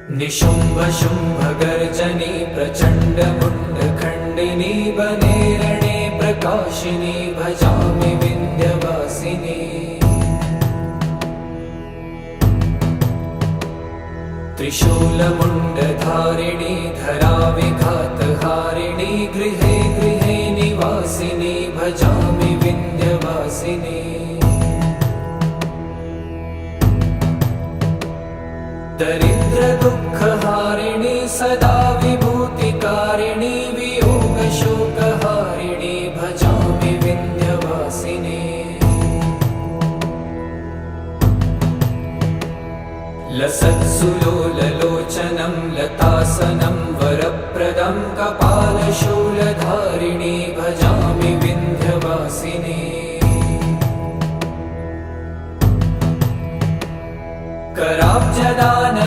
निशुम्भ शुम्भ गर्जनी प्रचण्ड मुण्डखण्डिनी वने रणे प्रकाशिनी भजामि विन्ध्यवासिनी। त्रिशूलमुण्डधारिणी धराविघातहारिणी गृहे गृहे निवासिनी भजामि विन्ध्यवासिनी। दरिद्र दुःखहारिणी सदा विभूतिकारिणी वियोगशोकहारिणी भजामि विन्ध्यवासिनी। लसत्सुलोललोचनं लतासनं वरप्रदं कपालशूलधारिणी भजामि विन्ध्यवासिनी। कराब्जदान